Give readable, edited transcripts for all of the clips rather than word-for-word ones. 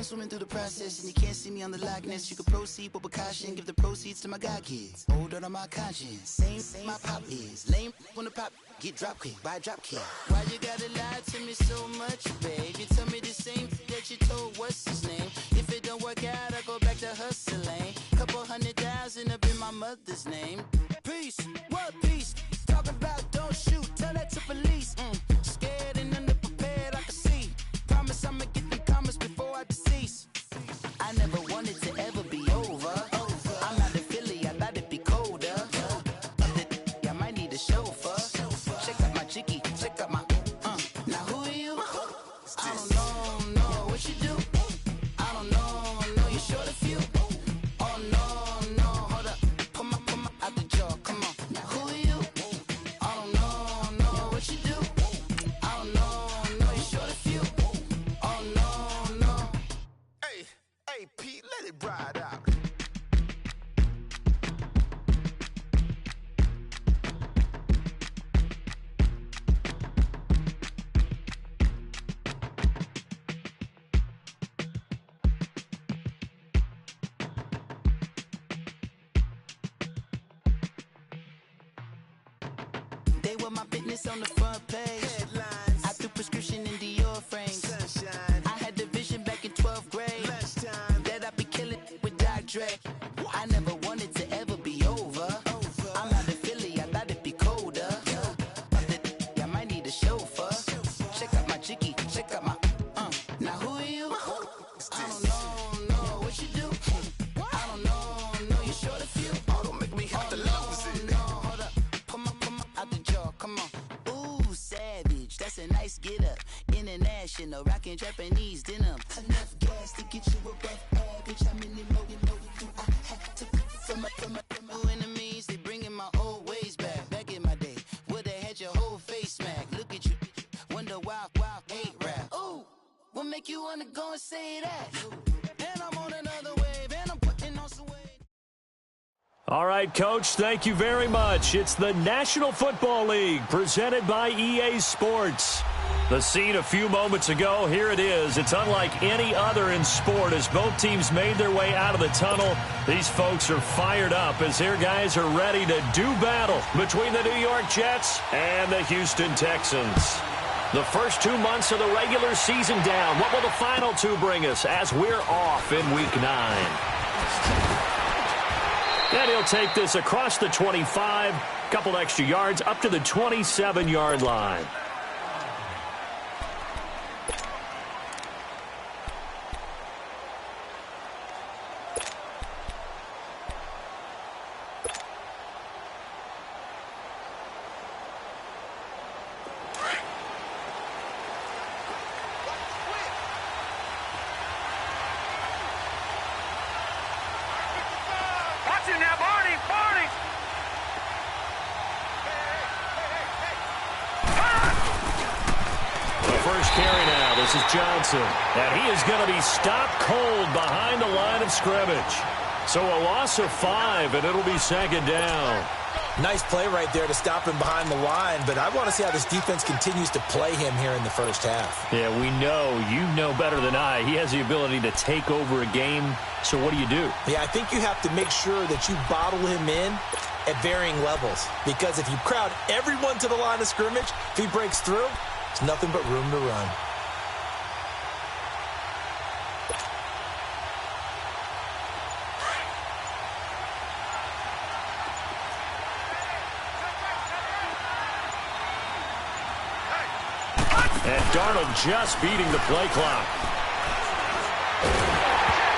swimming through the process, and you can't see me on the Loch Ness. You can proceed with caution, give the proceeds to my god kids. Hold on my conscience, same my pop is. Lame when the pop get drop quick, buy drop kick. Why you gotta lie to me so much, babe? You tell me the same that you told what's his name. If it don't work out, I go back to hustling. Couple 100,000 up in my mother's name. Peace, what peace? Talk about don't shoot, tell that to police. Scared and underprepared, I can see. Promise I'ma get them comments before I decease. I never wanted to ever be over. I'm not a Philly, I thought it'd be colder. I might need a chauffeur. Check out my jiggy, check out my now who are you? I don't know what you do. I don't know you're short a few. Oh no, hold up. Come on, out the jaw, come on. Now who are you? I don't know what you do. I don't know you're short a few. Oh no. Hey, Pete, let it ride out. They were my business on the front page. Headlines. I threw prescription in Dior frames. Sunshine. I had the vision back in 12th grade. Lunchtime. That I'd be killing with Dr. Dre. I never wanted to ever be over. I'm not a Philly, I thought it'd be colder. I might need a chauffeur. Check out my jiggy, check out my now who are you? I don't know what you do. I don't know you're short a few. Oh, don't make me have to lose it. No, hold up. Come on, out the jaw, come on. Ooh, savage, that's a nice get up. International, rockin' Japanese denim. Enough gas to get you above average. How many more do I have to from my enemies? They bringing my old ways back. Back in my day, would've had your whole face smacked. Look at you, wonder why ain't rap. Ooh, what make you wanna go and say that? And I'm on another wave, and I'm putting on some weight. All right, Coach, thank you very much. It's the National Football League presented by EA Sports. The scene a few moments ago, here it is. It's unlike any other in sport as both teams made their way out of the tunnel. These folks are fired up as their guys are ready to do battle between the New York Jets and the Houston Texans. The first 2 months of the regular season down. What will the final two bring us as we're off in Week 9? And he'll take this across the 25, couple extra yards up to the 27-yard line. Carry now. This is Johnson. And he is going to be stopped cold behind the line of scrimmage. So a loss of 5, and it'll be second down. Nice play right there to stop him behind the line, but I want to see how this defense continues to play him here in the first half. Yeah, we know. You know better than I. He has the ability to take over a game. So what do you do? Yeah, I think you have to make sure that you bottle him in at varying levels. Because if you crowd everyone to the line of scrimmage, if he breaks through, there's nothing but room to run. And Darnold just beating the play clock.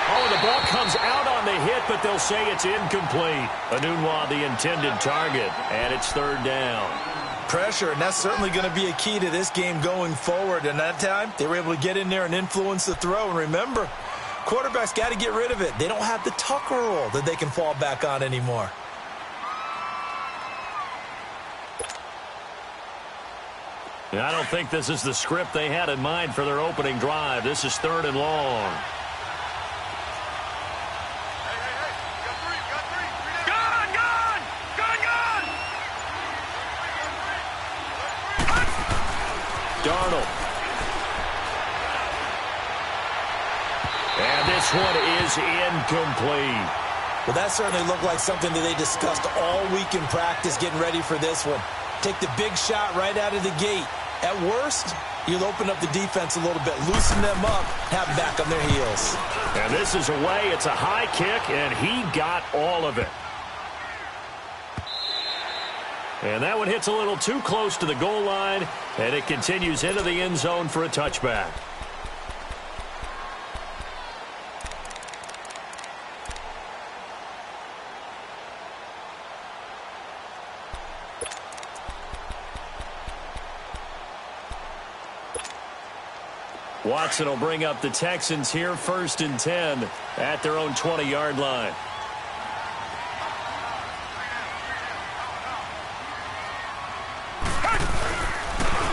Oh, the ball comes out on the hit, but they'll say it's incomplete. Anunwa, the intended target, and it's third down. Pressure, and that's certainly going to be a key to this game going forward. And that time, they were able to get in there and influence the throw. And remember, quarterbacks got to get rid of it. They don't have the Tucker rule that they can fall back on anymore. I don't think this is the script they had in mind for their opening drive. This is third and long. Darnold. this one is incomplete. Well, that certainly looked like something that they discussed all week in practice getting ready for this one. Take the big shot right out of the gate. At worst, you'll open up the defense a little bit, loosen them up, have them back on their heels. And this is away. It's a high kick, and he got all of it. And that one hits a little too close to the goal line, and it continues into the end zone for a touchback. Watson will bring up the Texans here, 1st and 10 at their own 20-yard line.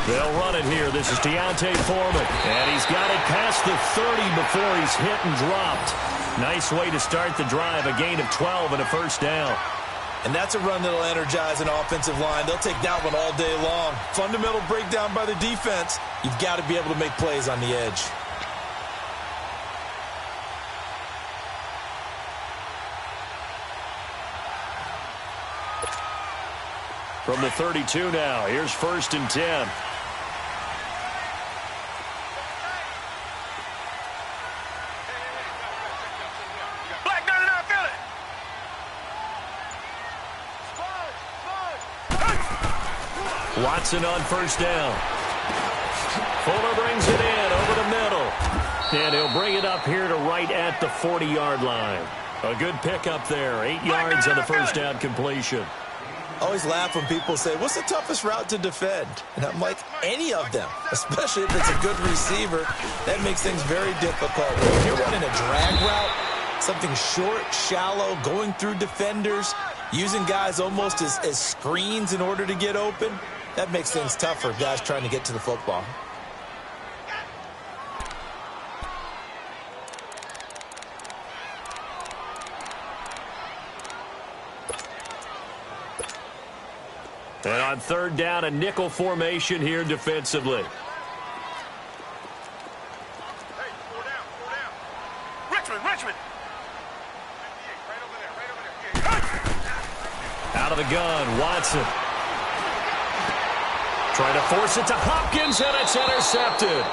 They'll run it here. This is Deontay Foreman. And he's got it past the 30 before he's hit and dropped. Nice way to start the drive. A gain of 12 and a first down. And that's a run that'll energize an offensive line. They'll take that one all day long. Fundamental breakdown by the defense. You've got to be able to make plays on the edge. From the 32 now, here's 1st and 10. Watson on 1st down. Fuller brings it in over the middle. And he'll bring it up here to right at the 40-yard line. A good pickup there. 8 yards on the first down completion. I always laugh when people say, what's the toughest route to defend? And I'm like, any of them, especially if it's a good receiver. That makes things very difficult. But when you're running a drag route, something short, shallow, going through defenders, using guys almost as screens in order to get open, that makes things tough for guys trying to get to the football. And on 3rd down, a nickel formation here defensively. Hey, 4 down, 4 down. Richmond. Right over there. Out of the gun, Watson. Trying to force it to Hopkins, and it's intercepted.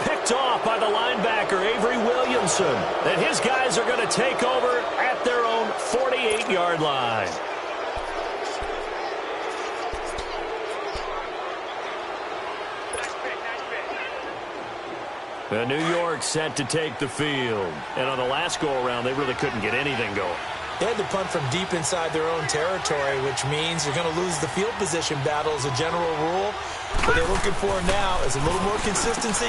Picked off by the linebacker, Avery Williamson. And his guys are going to take over at their own 48-yard line. And New York set to take the field. And on the last go-around, they really couldn't get anything going. They had to punt from deep inside their own territory, which means you're going to lose the field position battle as a general rule. What they're looking for now is a little more consistency,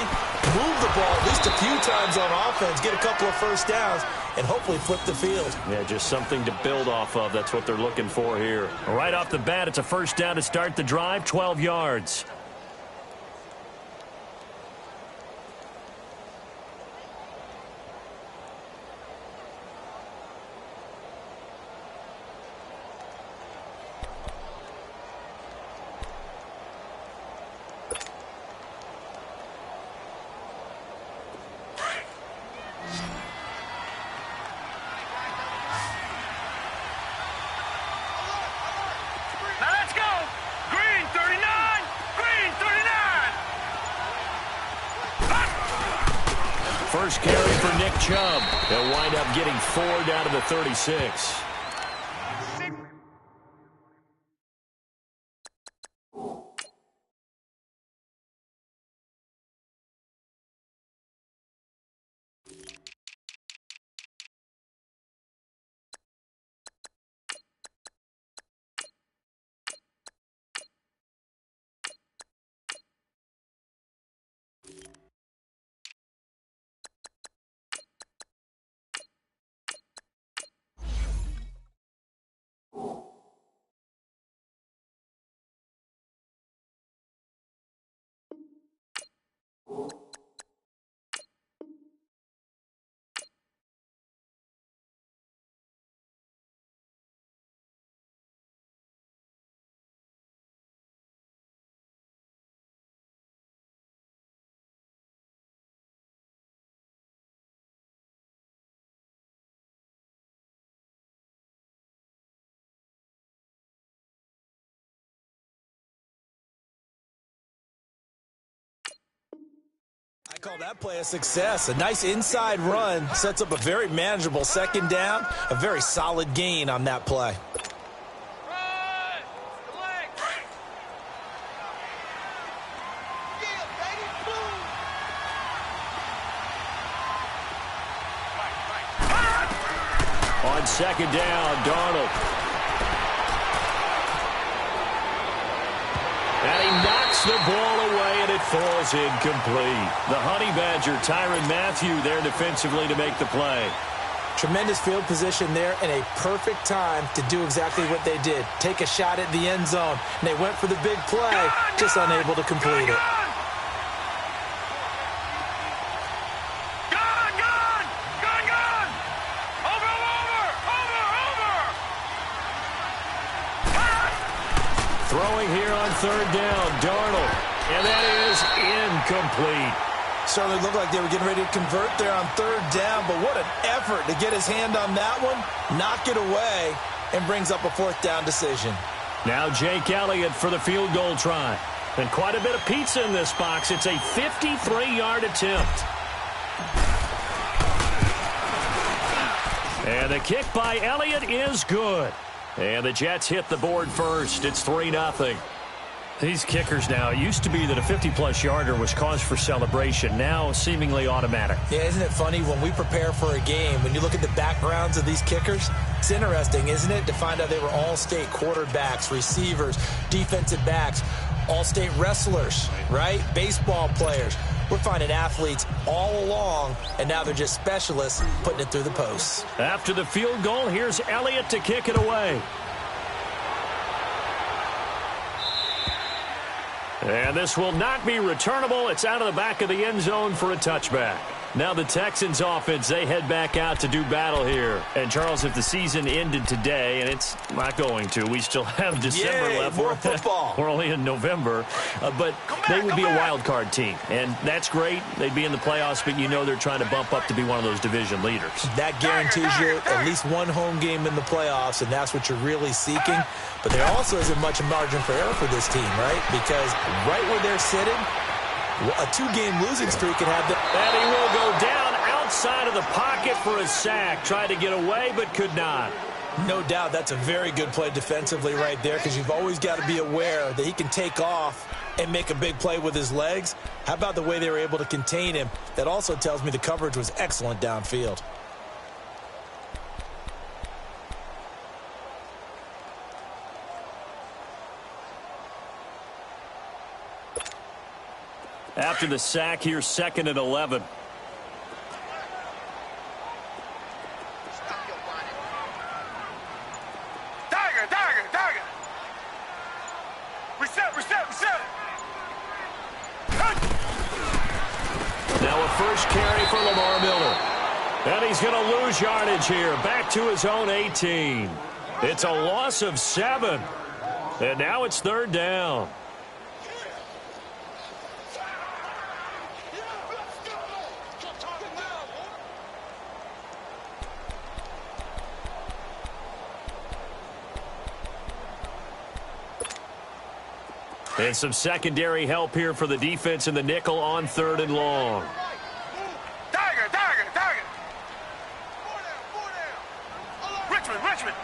move the ball at least a few times on offense, get a couple of first downs, and hopefully flip the field. Yeah, just something to build off of. That's what they're looking for here. Right off the bat, it's a first down to start the drive, 12 yards. First carry for Nick Chubb. He'll wind up getting 4 down to the 36. call that play a success. A nice inside run sets up a very manageable second down, a very solid gain on that play. On second down, Darnold. And he knocks the ball away, and it falls incomplete. The Honey Badger, Tyrann Mathieu, there defensively to make the play. Tremendous field position there and a perfect time to do exactly what they did. Take a shot at the end zone. And they went for the big play, just unable to complete it. Throwing here on third down, Darnold. And that is incomplete. Certainly looked like they were getting ready to convert there on third down, but what an effort to get his hand on that one, knock it away, and brings up a fourth down decision. Now Jake Elliott for the field goal try. And quite a bit of pizza in this box. It's a 53-yard attempt. And the kick by Elliott is good. And the Jets hit the board first. It's 3-0. These kickers now, it used to be that a 50-plus yarder was cause for celebration. Now seemingly automatic. Yeah, isn't it funny when we prepare for a game, when you look at the backgrounds of these kickers, it's interesting, isn't it, to find out they were all-state quarterbacks, receivers, defensive backs, all-state wrestlers, right? Baseball players. We're finding athletes all along, and now they're just specialists putting it through the posts. After the field goal, here's Elliott to kick it away. And this will not be returnable. It's out of the back of the end zone for a touchback. Now the Texans offense, they head back out to do battle here. And, Charles, if the season ended today, and it's not going to, we still have December left. More football. We're only in November. But they would be a wild card team. And that's great. They'd be in the playoffs, but you know they're trying to bump up to be one of those division leaders. That guarantees you at least one home game in the playoffs, and that's what you're really seeking. But there also isn't much margin for error for this team, right? Because right where they're sitting, a two-game losing streak can have them. And he will go down outside of the pocket for a sack. Tried to get away, but could not. No doubt that's a very good play defensively right there, because you've always got to be aware that he can take off and make a big play with his legs. How about the way they were able to contain him? That also tells me the coverage was excellent downfield. After the sack, here's 2nd and 11. Tiger. Reset. Now a first carry for Lamar Miller. And he's going to lose yardage here. Back to his own 18. It's a loss of 7. And now it's 3rd down. And some secondary help here for the defense in the nickel on 3rd and long. Tiger. Richmond.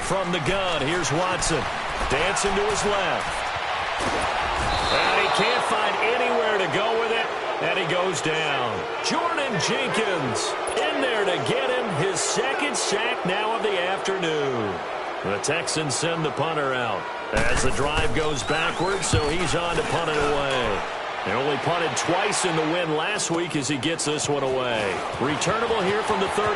From the gun, here's Watson. Dancing to his left. And he can't find anywhere to go with it. And he goes down. Jordan Jenkins in there to get him his 2nd sack now of the afternoon. The Texans send the punter out as the drive goes backwards, so he's on to punt it away. They only punted twice in the win last week as he gets this one away. Returnable here from the 38.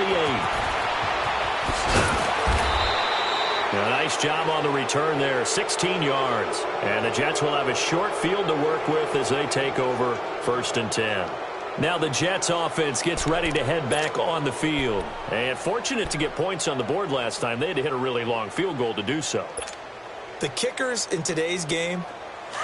A nice job on the return there, 16 yards. And the Jets will have a short field to work with as they take over 1st and 10. Now the Jets offense gets ready to head back on the field. And fortunate to get points on the board last time. They had to hit a really long field goal to do so. The kickers in today's game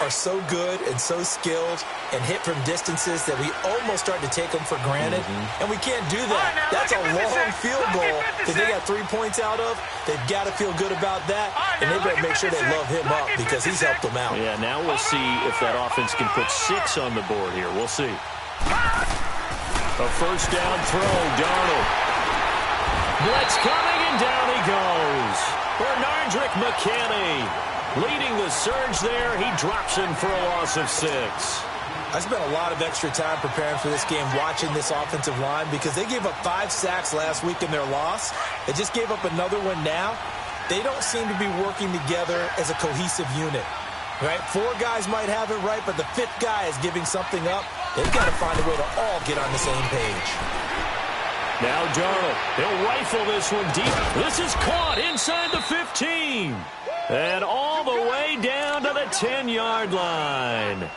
are so good and so skilled and hit from distances that we almost start to take them for granted, and we can't do that. That's a long field goal that they got 3 points out of. They've got to feel good about that, and they better make sure they love him up because he's helped them out. Yeah, now we'll see if that offense can put 6 on the board here. We'll see. A first down throw, Darnold. Blitz coming, and down he goes. Bernardrick McKinney leading the surge there. He drops in for a loss of 6. I spent a lot of extra time preparing for this game, watching this offensive line, because they gave up 5 sacks last week in their loss. They just gave up another one now. They don't seem to be working together as a cohesive unit. Right? 4 guys might have it right, but the 5th guy is giving something up. They've got to find a way to all get on the same page. Now Darnold, he'll rifle this one deep. This is caught inside the 15. And all the way down to the 10-yard line.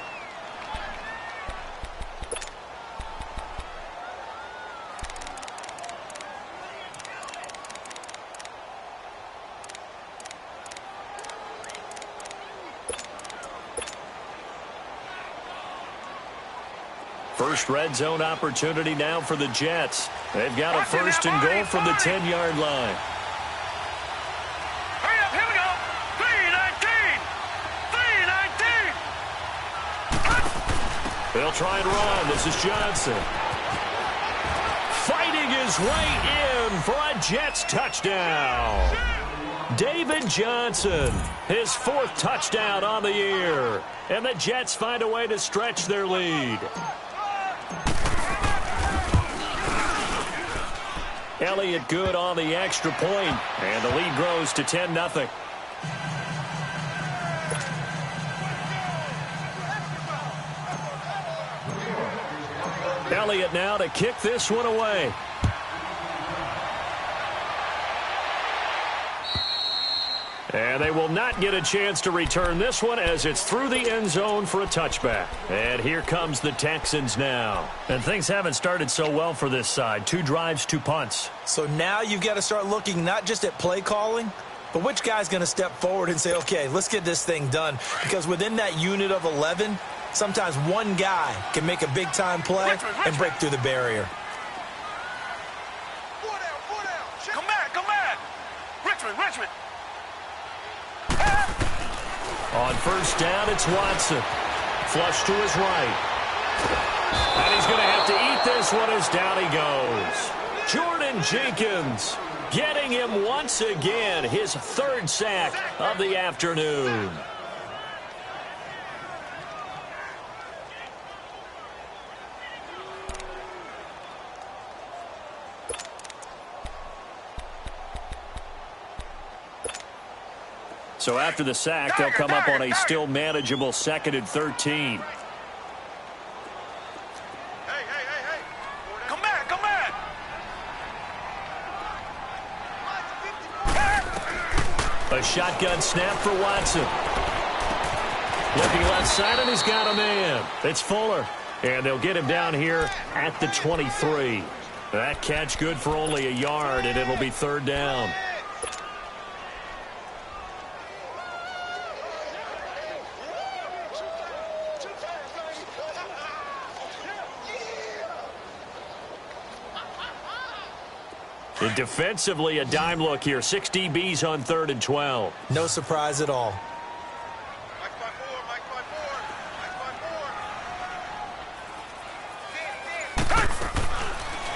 First red zone opportunity now for the Jets. They've got a first and goal from the 10-yard line. Hurry up, here we go. 3-19. They'll try and run. This is Johnson. Fighting his way in for a Jets touchdown. David Johnson, his 4th touchdown on the year. And the Jets find a way to stretch their lead. Elliott good on the extra point, and the lead grows to 10-0. Elliott now to kick this one away. And they will not get a chance to return this one as it's through the end zone for a touchback. And here comes the Texans now. And things haven't started so well for this side. 2 drives, 2 punts. So now you've got to start looking not just at play calling, but which guy's going to step forward and say, okay, let's get this thing done. Because within that unit of 11, sometimes one guy can make a big-time play and break through the barrier. Come back. Richmond. On first down, it's Watson. Flush to his right. And he's going to have to eat this one as down he goes. Jordan Jenkins getting him once again, his 3rd sack of the afternoon. So after the sack, they'll come up on a still manageable 2nd and 13. Hey. Come back. A shotgun snap for Watson. Looking left side, and he's got a man. It's Fuller. And they'll get him down here at the 23. That catch good for only a yard, and it'll be 3rd down. And defensively, a dime look here. 6 DBs on 3rd and 12. No surprise at all. Mike by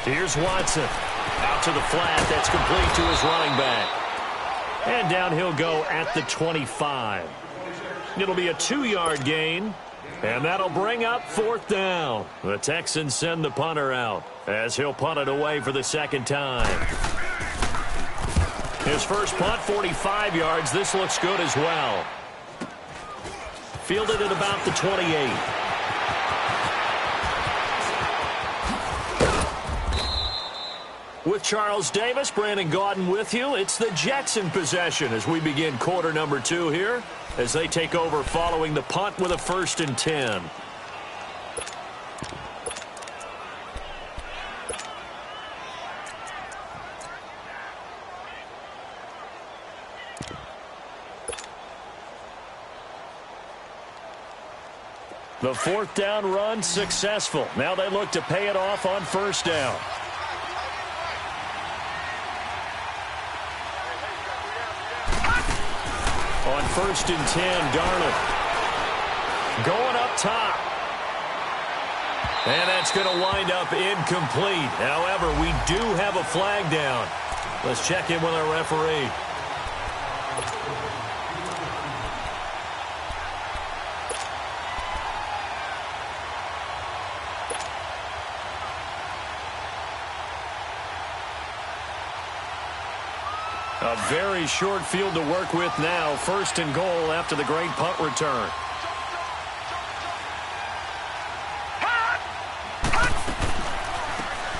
four. Here's Watson. Out to the flat. That's complete to his running back. And down he'll go at the 25. It'll be a 2-yard gain. And that'll bring up 4th down. The Texans send the punter out as he'll punt it away for the 2nd time. His first punt, 45 yards. This looks good as well. Fielded at about the 28. With Charles Davis, Brandon Gaudin with you. It's the Jets in possession as we begin quarter number 2 here, as they take over following the punt with a 1st and 10. The fourth down run successful. Now they look to pay it off on first down. On 1st and 10, Darnold going up top. And that's going to wind up incomplete. However, we do have a flag down. Let's check in with our referee. A very short field to work with now. 1st and goal after the great punt return.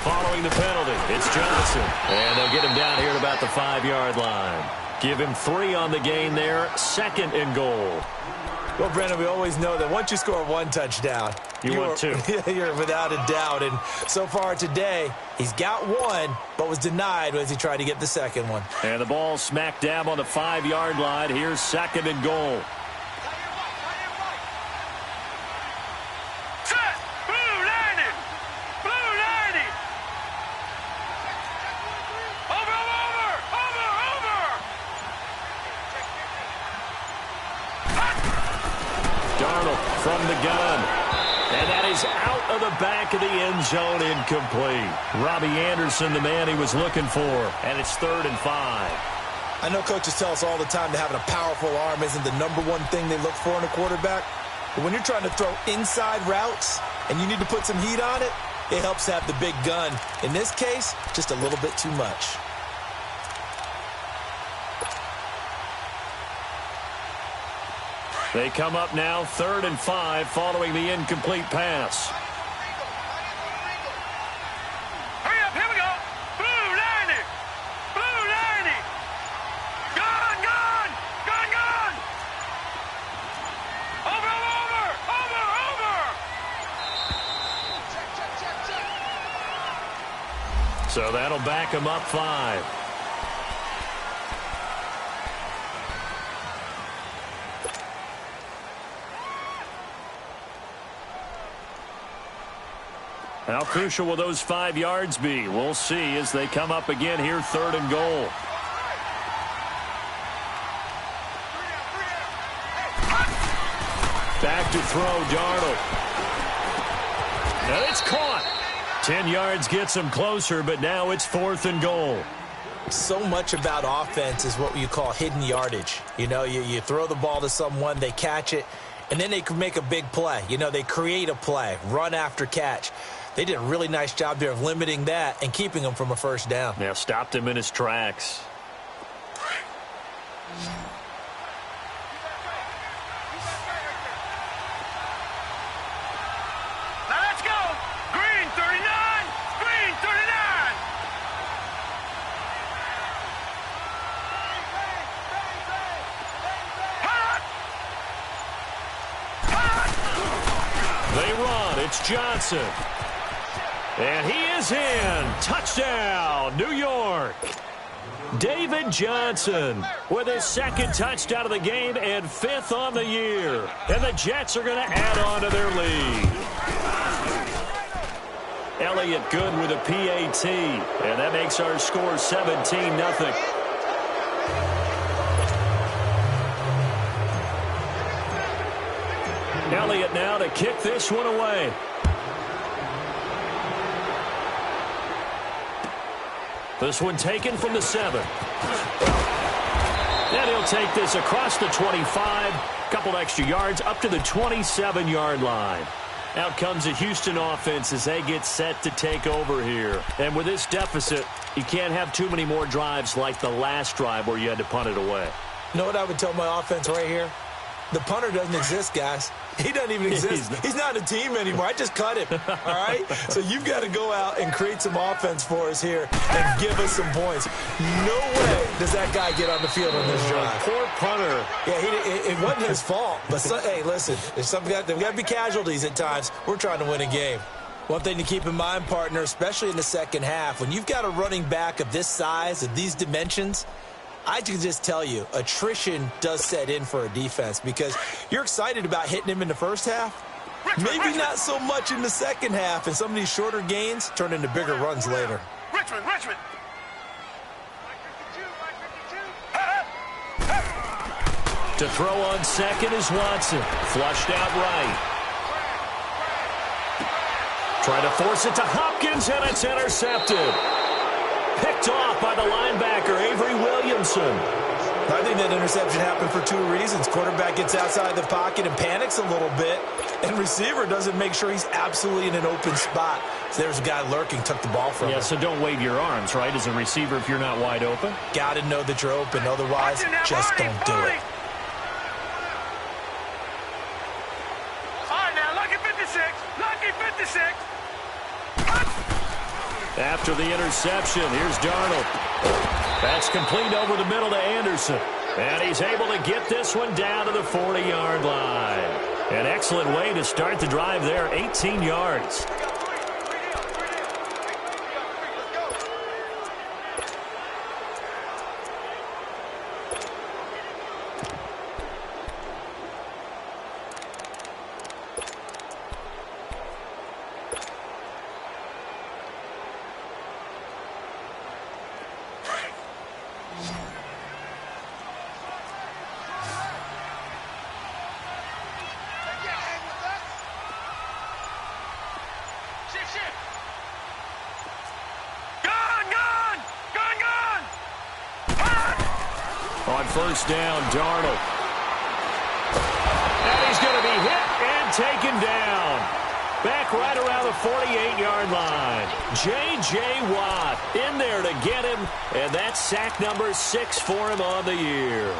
Following the penalty, it's Johnson. And they'll get him down here at about the 5-yard line. Give him 3 on the gain there. 2nd and goal. Well, Brandon, we always know that once you score 1 touchdown, you want 2. You're without a doubt. And so far today, he's got 1, but was denied as he tried to get the 2nd one. And the ball smack dab on the 5-yard line. Here's 2nd and goal. From the gun. And that is out of the back of the end zone, incomplete. Robbie Anderson, the man he was looking for. And it's 3rd and 5. I know coaches tell us all the time that having a powerful arm isn't the #1 thing they look for in a quarterback. But when you're trying to throw inside routes and you need to put some heat on it, it helps to have the big gun. In this case, just a little bit too much. They come up now 3rd and 5 following the incomplete pass. Hurry up, here we go. Blue 90. Blue 90. Gone, gone. Gone, gone. Over, over, over, over. So that'll back him up 5. How crucial will those 5 yards be? We'll see as they come up again here, 3rd and goal. Back to throw, Darnold. And it's caught. 10 yards gets him closer, but now it's 4th and goal. So much about offense is what you call hidden yardage. You know, you throw the ball to someone, they catch it, and then they can make a big play. You know, they create a play, run after catch. They did a really nice job there of limiting that and keeping him from a first down. Now stopped him in his tracks. Now let's go. Green 39. Green 39. They run. It's Johnson. And he is in. Touchdown, New York. David Johnson with his 2nd touchdown of the game and 5th on the year. And the Jets are going to add on to their lead. Elliott good with a PAT. And that makes our score 17-0. Elliott now to kick this one away. This one taken from the 7. And he'll take this across the 25. Couple extra yards up to the 27-yard line. Out comes the Houston offense as they get set to take over here. And with this deficit, you can't have too many more drives like the last drive where you had to punt it away. You know what I would tell my offense right here? The punter doesn't exist, guys. He doesn't even exist. He's not a team anymore. I just cut him, all right? So you've got to go out and create some offense for us here and give us some points. No way does that guy get on the field on this drive. Poor punter. Yeah, it wasn't his fault. But, hey, listen, there's got to be casualties at times. We're trying to win a game. One thing to keep in mind, partner, especially in the second half, when you've got a running back of this size, of these dimensions, I can just tell you, attrition does set in for a defense because you're excited about hitting him in the first half, Maybe not so much in the second half, and some of these shorter gains turn into bigger runs later. Richmond. To throw on second is Watson. Flushed out right. Try to force it to Hopkins, and it's intercepted. Picked off by the linebacker, Avery Williamson. I think that interception happened for two reasons. Quarterback gets outside the pocket and panics a little bit, and receiver doesn't make sure he's absolutely in an open spot. So there's a guy lurking, took the ball from him. Yeah, so don't wave your arms, right, as a receiver if you're not wide open. Got to know that you're open. Otherwise, just don't do it. All right, now, lucky 56. After the interception, here's Darnold. That's complete over the middle to Anderson. And he's able to get this one down to the 40-yard line. An excellent way to start the drive there, 18 yards. On first down, Darnold. And he's going to be hit and taken down. Back right around the 48-yard line. J.J. Watt in there to get him, and that's sack number 6 for him on the year.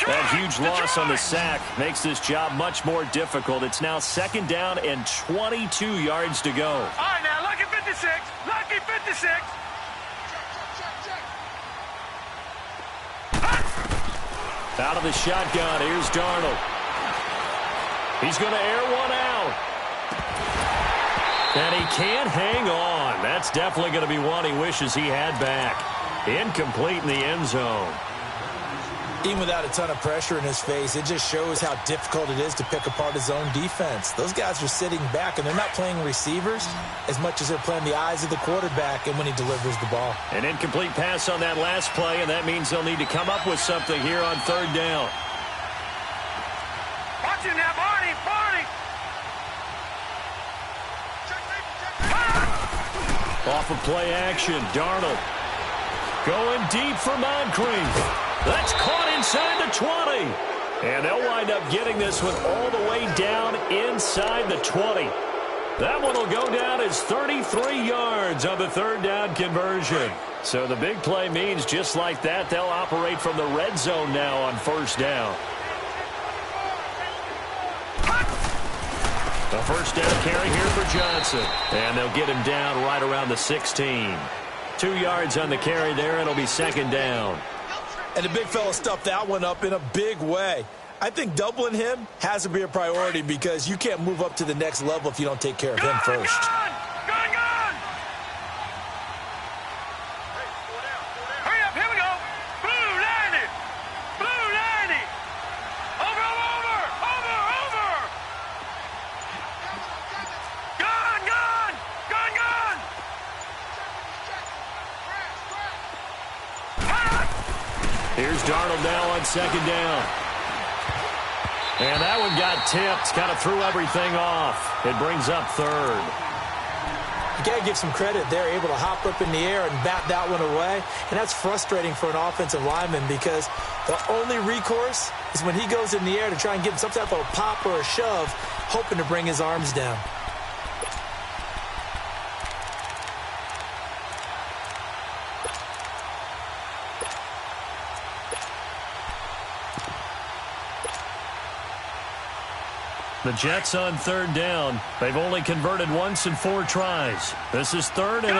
That huge loss on the sack makes this job much more difficult. It's now second down and 22 yards to go. All right, now, lucky 56. Out of the shotgun, here's Darnold. He's going to air one out. And he can't hang on. That's definitely going to be one he wishes he had back. Incomplete in the end zone. Even without a ton of pressure in his face, it just shows how difficult it is to pick apart his own defense. Those guys are sitting back, and they're not playing receivers as much as they're playing the eyes of the quarterback and when he delivers the ball. An incomplete pass on that last play, and that means they'll need to come up with something here on third down. Watch him now, Barney. Off of play action, Darnold. Going deep for Moncrief. That's caught inside the 20. And they'll wind up getting this one all the way down inside the 20. That one will go down as 33 yards on the third down conversion. So the big play means just like that, they'll operate from the red zone now on first down. A first down carry here for Johnson. And they'll get him down right around the 16. 2 yards on the carry there, and it'll be second down. And the big fella stuffed that one up in a big way. I think doubling him has to be a priority because you can't move up to the next level if you don't take care of him first. Gun! Hurry up, here we go. Blue 90. Over. Gun! Here's Darnold now on second down. And that one got tipped, kind of threw everything off. It brings up third. You got to give some credit. They're able to hop up in the air and bat that one away. And that's frustrating for an offensive lineman because the only recourse is when he goes in the air to try and get some type of a pop or a shove, hoping to bring his arms down. The Jets on third down. They've only converted once in 4 tries. This is 3rd and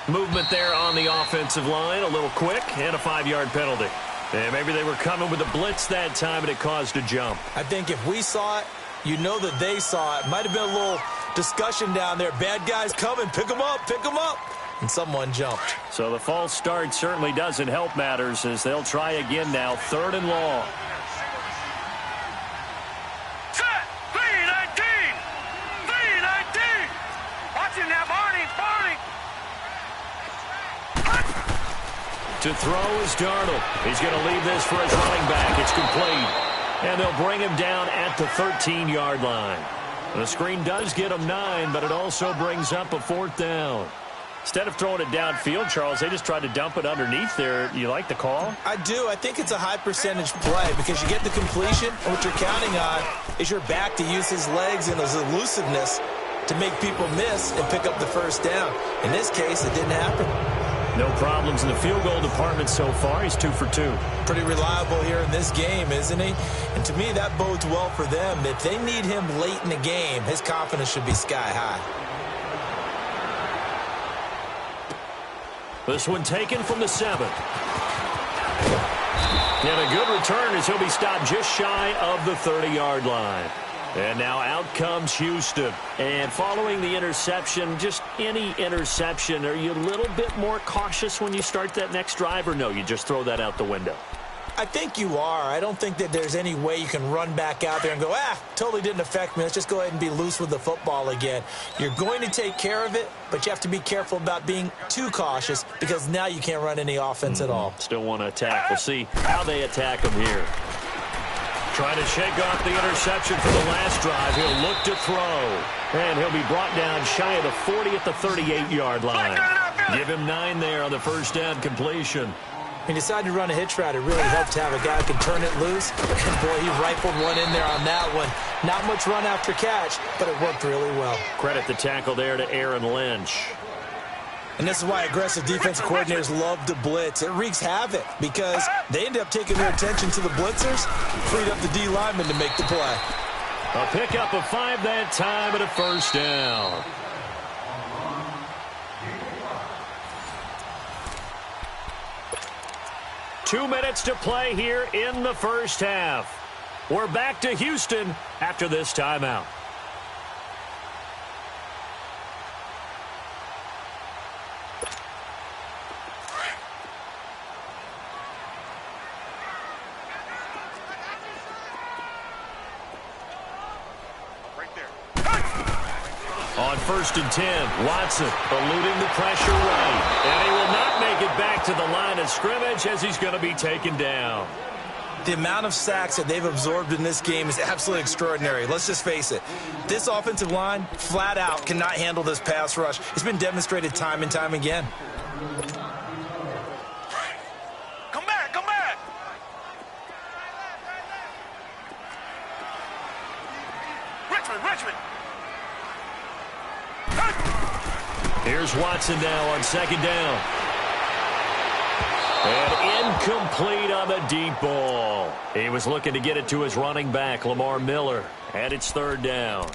8. Movement there on the offensive line. A little quick and a 5-yard penalty. And maybe they were coming with a blitz that time and it caused a jump. I think if we saw it, you know that they saw it. Might have been a little discussion down there. Bad guys coming. Pick them up. and someone jumped. So the false start certainly doesn't help matters as they'll try again now, 3rd and long. Set, 3-19, 3-19. Watching now, Barney. To throw is Darnold. He's going to leave this for his running back. It's complete. And they'll bring him down at the 13-yard line. The screen does get him 9, but it also brings up a 4th down. Instead of throwing it downfield, Charles, they just tried to dump it underneath there. You like the call? I do. I think it's a high-percentage play because you get the completion, and what you're counting on is your back to use his legs and his elusiveness to make people miss and pick up the 1st down. In this case, it didn't happen. No problems in the field goal department so far. He's 2 for 2. Pretty reliable here in this game, isn't he? And to me, that bodes well for them. If they need him late in the game, his confidence should be sky high. This one taken from the 7. And a good return as he'll be stopped just shy of the 30-yard line. And now out comes Houston. And following the interception, just any interception, are you a little bit more cautious when you start that next drive, or no, you just throw that out the window? I think you are. I don't think that there's any way you can run back out there and go, totally didn't affect me. Let's just go ahead and be loose with the football again. You're going to take care of it, but you have to be careful about being too cautious because now you can't run any offense at all. Still want to attack. We'll see how they attack him here. Trying to shake off the interception from the last drive. He'll look to throw. And he'll be brought down shy of the 40 at the 38-yard line. Give him 9 there on the 1st down completion. He decided to run a hitch route. It really helped to have a guy who can turn it loose. And, boy, he rifled one in there on that one. Not much run after catch, but it worked really well. Credit the tackle there to Aaron Lynch. And this is why aggressive defensive coordinators love to blitz. It wreaks havoc because they end up taking their attention to the blitzers, freed up the D lineman to make the play. A pickup of 5 that time and a 1st down. Two minutes to play here in the 1st half. We're back to Houston after this timeout. On 1st and 10, Watson eluding the pressure right. And he will not make it back to the line of scrimmage as he's going to be taken down. The amount of sacks that they've absorbed in this game is absolutely extraordinary. Let's just face it. This offensive line, flat out, cannot handle this pass rush. It's been demonstrated time and time again. Come back, come back. Richmond. Here's Watson now on 2nd down. And incomplete on the deep ball. He was looking to get it to his running back, Lamar Miller. And it's 3rd down.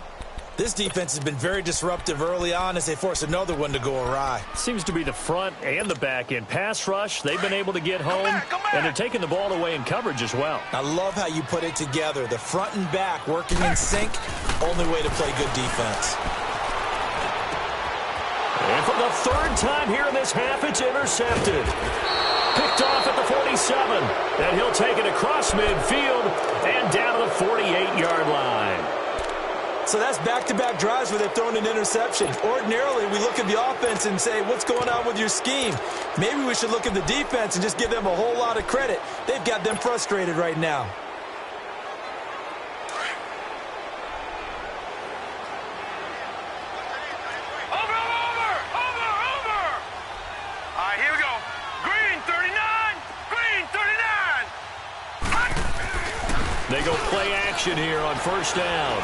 This defense has been very disruptive early on as they force another one to go awry. Seems to be the front and the back end. Pass rush, they've been able to get home. And they're taking the ball away in coverage as well. I love how you put it together. The front and back working in sync. Only way to play good defense. And for the 3rd time here in this half, it's intercepted. Picked off at the 47. And he'll take it across midfield and down to the 48-yard line. So that's back-to-back drives where they're throwing an interception. Ordinarily, we look at the offense and say, what's going on with your scheme? Maybe we should look at the defense and just give them a whole lot of credit. They've got them frustrated right now. They go play action here on 1st down.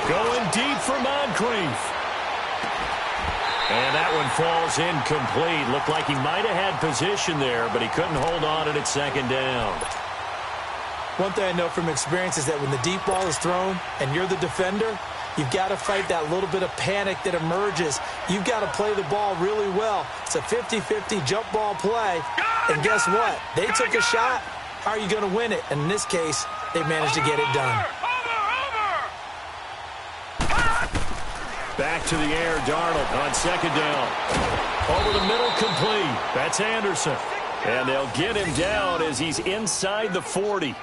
Going deep for Moncrief. And that one falls incomplete. Looked like he might have had position there, but he couldn't hold on at 2nd down. One thing I know from experience is that when the deep ball is thrown and you're the defender, you've got to fight that little bit of panic that emerges. You've got to play the ball really well. It's a 50-50 jump ball play. And guess what? They took a shot. How are you going to win it? And in this case, they managed to get it done. Back to the air, Darnold on second down. Over the middle, complete. That's Anderson. And they'll get him down as he's inside the 40.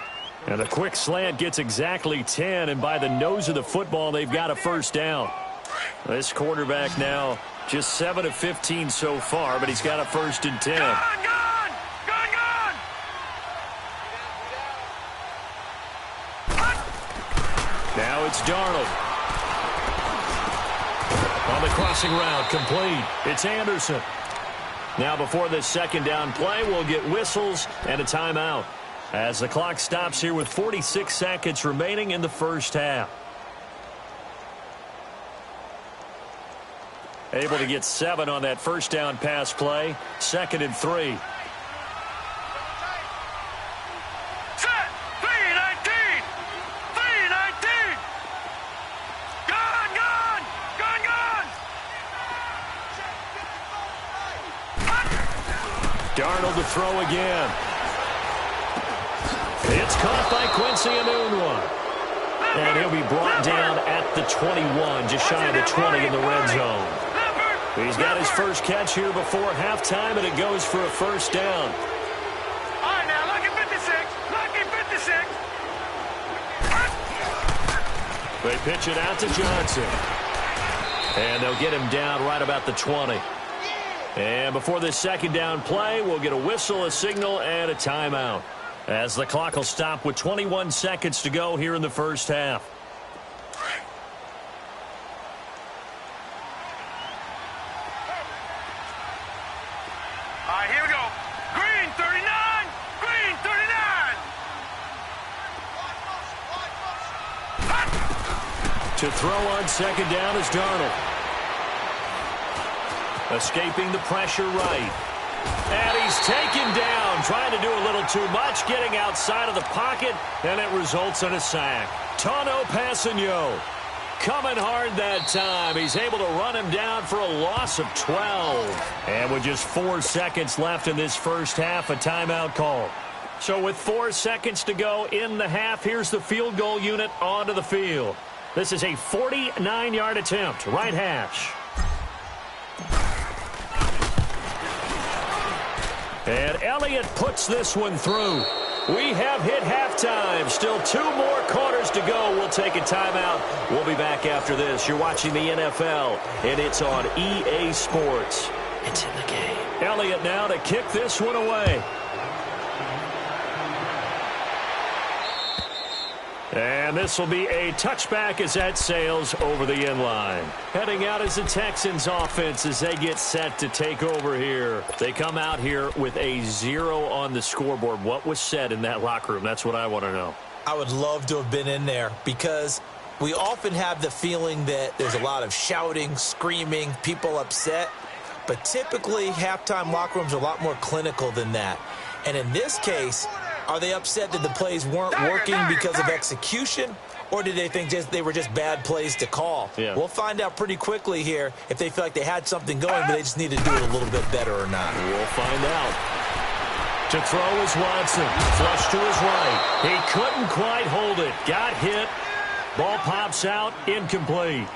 And a quick slant gets exactly 10, and by the nose of the football, they've got a first down. This quarterback now just 7 of 15 so far, but he's got a 1st and 10. Gone! Now it's Darnold. On the crossing route, complete. It's Anderson. Now before this second down play, we'll get whistles and a timeout as the clock stops here with 46 seconds remaining in the first half. Able to get 7 on that first down pass play. 2nd and 3. Set! 3-19! 3-19! Gone! Darnold to throw again. It's caught by Quincy Enunwa. And he'll be brought down at the 21, just shy of the 20 in the red zone. He's got his first catch here before halftime, and it goes for a first down. All right, now, lucky 56. Lucky 56. They pitch it out to Johnson. And they'll get him down right about the 20. And before this second down play, we'll get a whistle, a signal, and a timeout, as the clock will stop with 21 seconds to go here in the first half. All right, here we go. Green 39. Green 39. To throw on second down is Darnold. Escaping the pressure right. And he's taken down, trying to do a little too much, getting outside of the pocket, and it results in a sack. Tano Passanio coming hard that time. He's able to run him down for a loss of 12. And with just 4 seconds left in this first half, a timeout call. So with 4 seconds to go in the half, here's the field goal unit onto the field. This is a 49-yard attempt, right hash. And Elliott puts this one through. We have hit halftime. Still 2 more quarters to go. We'll take a timeout. We'll be back after this. You're watching the NFL, and it's on EA Sports. It's in the game. Elliott now to kick this one away. And this will be a touchback as that sails over the end line. Heading out is the Texans offense as they get set to take over here. They come out here with a 0 on the scoreboard. What was said in that locker room? That's what I want to know. I would love to have been in there because we often have the feeling that there's a lot of shouting, screaming, people upset. But typically, halftime locker rooms are a lot more clinical than that. And in this case, are they upset that the plays weren't working because of execution, or did they think they were just bad plays to call? Yeah. We'll find out pretty quickly here if they feel like they had something going, but they just need to do it a little bit better or not. We'll find out. To throw is Watson. Flush to his right. He couldn't quite hold it. Got hit. Ball pops out. Incomplete.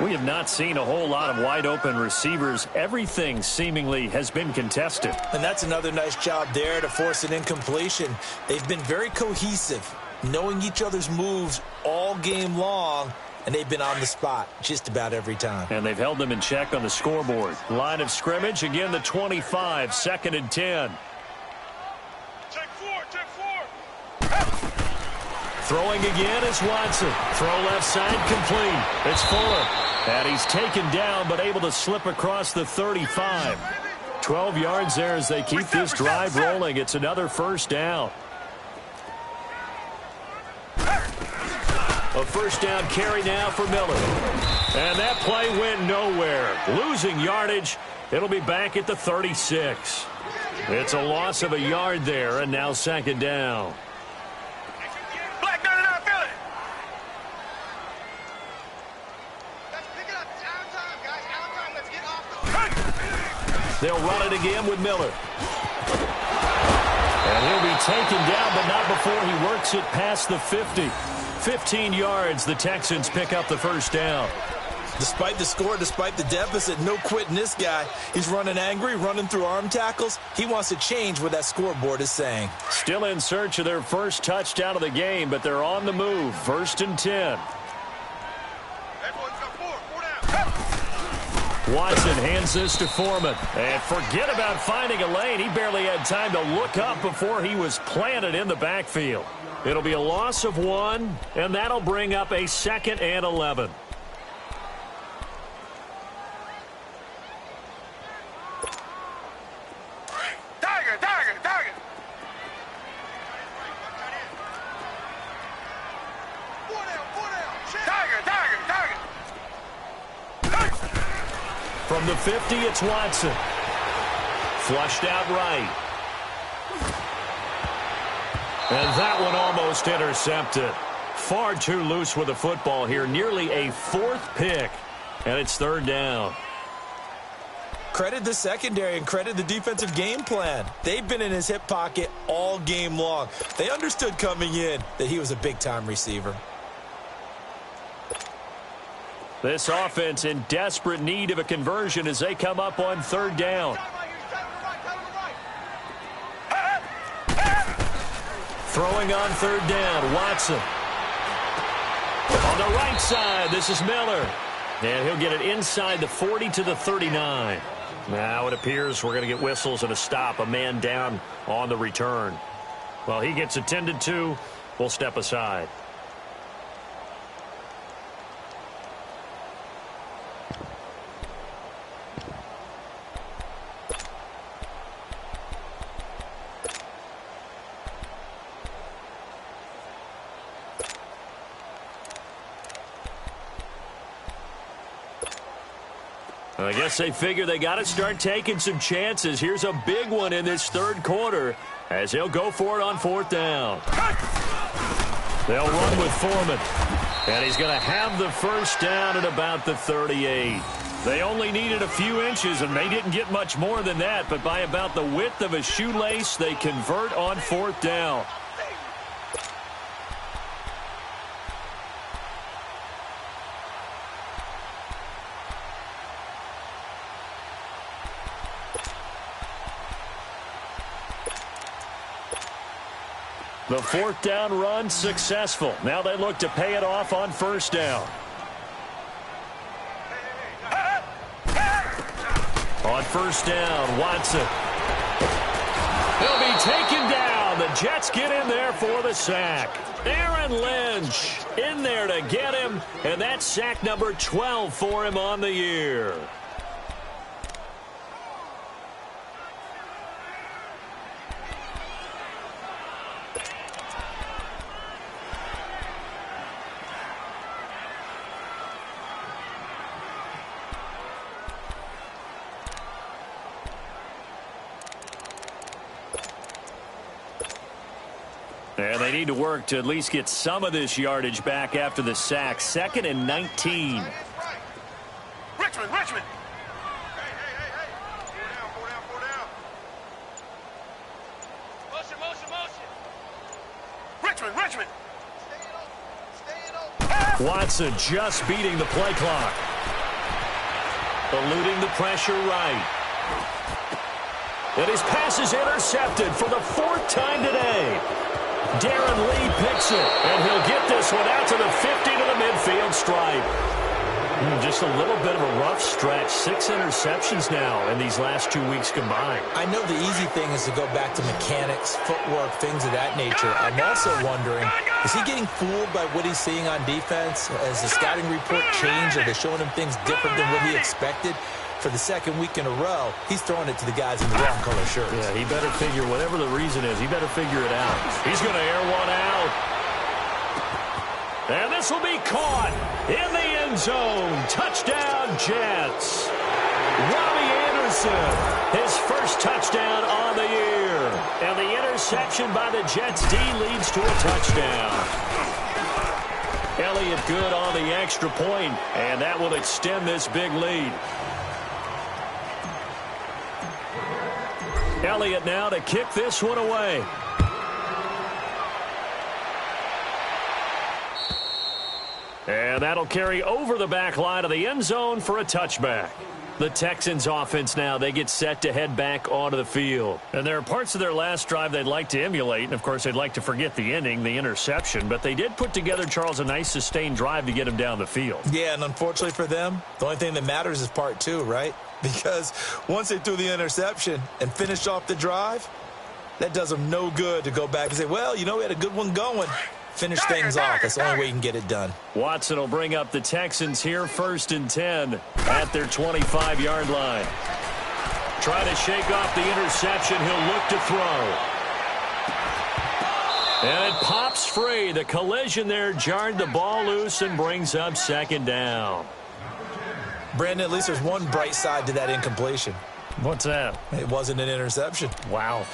We have not seen a whole lot of wide-open receivers. Everything seemingly has been contested. And that's another nice job there to force an incompletion. They've been very cohesive, knowing each other's moves all game long, and they've been on the spot just about every time. And they've held them in check on the scoreboard. Line of scrimmage, again the 25, 2nd and 10. Take 4. Throwing again is Watson. Throw left side complete. It's Fuller. And he's taken down but able to slip across the 35. 12 yards there as they keep this drive rolling. It's another first down. A first down carry now for Miller. And that play went nowhere. Losing yardage. It'll be back at the 36. It's a loss of a yard there, and now 2nd down. Black 99, feel it. They'll run it again with Miller. And he'll be taken down, but not before he works it past the 50. 15 yards, the Texans pick up the first down. Despite the score, despite the deficit, no quitting this guy. He's running angry, running through arm tackles. He wants to change what that scoreboard is saying. Still in search of their first touchdown of the game, but they're on the move. 1st and 10. Watson hands this to Foreman. And forget about finding a lane. He barely had time to look up before he was planted in the backfield. It'll be a loss of 1, and that'll bring up a 2nd and 11. From the 50, it's Watson. Flushed out right. And that one almost intercepted. Far too loose with the football here. Nearly a 4th pick. And it's 3rd down. Credit the secondary and credit the defensive game plan. They've been in his hip pocket all game long. They understood coming in that he was a big-time receiver. This offense in desperate need of a conversion as they come up on 3rd down. Throwing on 3rd down, Watson. On the right side, this is Miller. And he'll get it inside the 40 to the 39. Now it appears we're going to get whistles and a stop. A man down on the return. Well, he gets attended to. We'll step aside. I guess they figure they got to start taking some chances. Here's a big one in this 3rd quarter as he'll go for it on 4th down. They'll run with Foreman. And he's going to have the 1st down at about the 38. They only needed a few inches, and they didn't get much more than that. But by about the width of a shoelace, they convert on 4th down. The 4th down run successful. Now they look to pay it off on 1st down. On 1st down, Watson. He'll be taken down. The Jets get in there for the sack. Aaron Lynch in there to get him, and that's sack number 12 for him on the year. And they need to work to at least get some of this yardage back after the sack. 2nd and 19. Richmond. Hey. Motion. Richmond. Watson just beating the play clock. Eluding the pressure right. And his pass is intercepted for the 4th time today. Darren Lee picks it, and he'll get this one out to the 50 to the midfield stripe. Just a little bit of a rough stretch. 6 interceptions now in these last 2 weeks combined. I know the easy thing is to go back to mechanics, footwork, things of that nature. I'm also wondering, is he getting fooled by what he's seeing on defense? Has the scouting report changed? Are they showing him things different than what he expected? For the 2nd week in a row, he's throwing it to the guys in the wrong color shirts. Yeah, he better figure, whatever the reason is, he better figure it out. He's going to air one out. And this will be caught in the end zone. Touchdown, Jets. Robbie Anderson, his first touchdown on the year. And the interception by the Jets D leads to a touchdown. Elliott good on the extra point, and that will extend this big lead. Elliott now to kick this one away. And that'll carry over the back line of the end zone for a touchback. The Texans offense now, they get set to head back onto the field. And there are parts of their last drive they'd like to emulate. And, of course, they'd like to forget the inning, the interception. But they did put together, Charles, a nice sustained drive to get him down the field. Yeah, and unfortunately for them, the only thing that matters is part two, right? Because once they threw the interception and finished off the drive, that does them no good to go back and say, well, you know, we had a good one going. Finish things off. That's the only way you can get it done. Watson will bring up the Texans here, 1st and 10 at their 25-yard line. Try to shake off the interception. He'll look to throw. And it pops free. The collision there jarred the ball loose and brings up 2nd down. Brandon, at least there's one bright side to that incompletion. What's that? It wasn't an interception. Wow.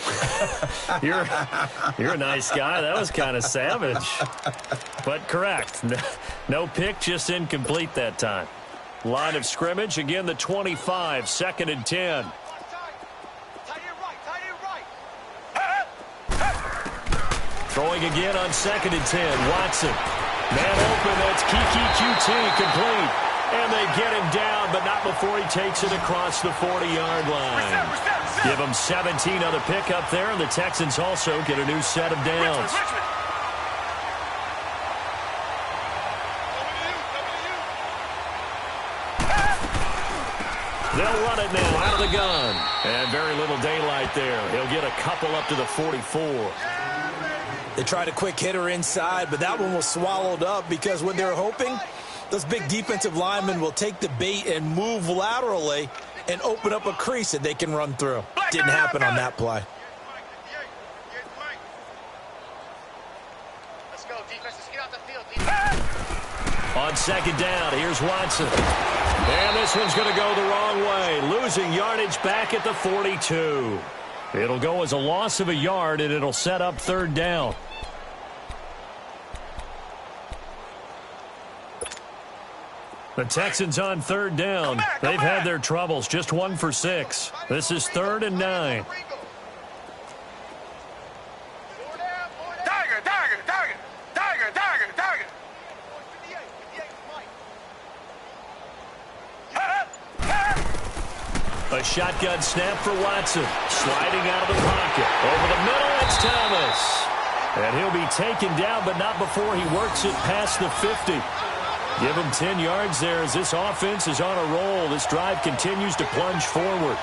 You're a nice guy. That was kind of savage. But correct. No pick, just incomplete that time. Line of scrimmage, again the 25, 2nd and 10. Throwing again on 2nd and 10. Watson. Man open, that's Kiki QT, complete. And they get him down, but not before he takes it across the 40-yard line. Give him 17 on the pickup there, and the Texans also get a new set of downs. They'll run it now out of the gun. And very little daylight there. He'll get a couple up to the 44. They tried a quick hitter inside, but that one was swallowed up because what they're hoping, those big defensive linemen will take the bait and move laterally and open up a crease that they can run through. Didn't happen on that play. Let's go, defense. Let's get out the field. On 2nd down, here's Watson. And this one's going to go the wrong way. Losing yardage back at the 42. It'll go as a loss of a yard, and it'll set up 3rd down. The Texans on 3rd down. They've had their troubles, just 1 for 6. This is 3rd and 9. A shotgun snap for Watson. Sliding out of the pocket. Over the middle, it's Thomas. And he'll be taken down, but not before he works it past the 50. Give him 10 yards there as this offense is on a roll. This drive continues to plunge forward.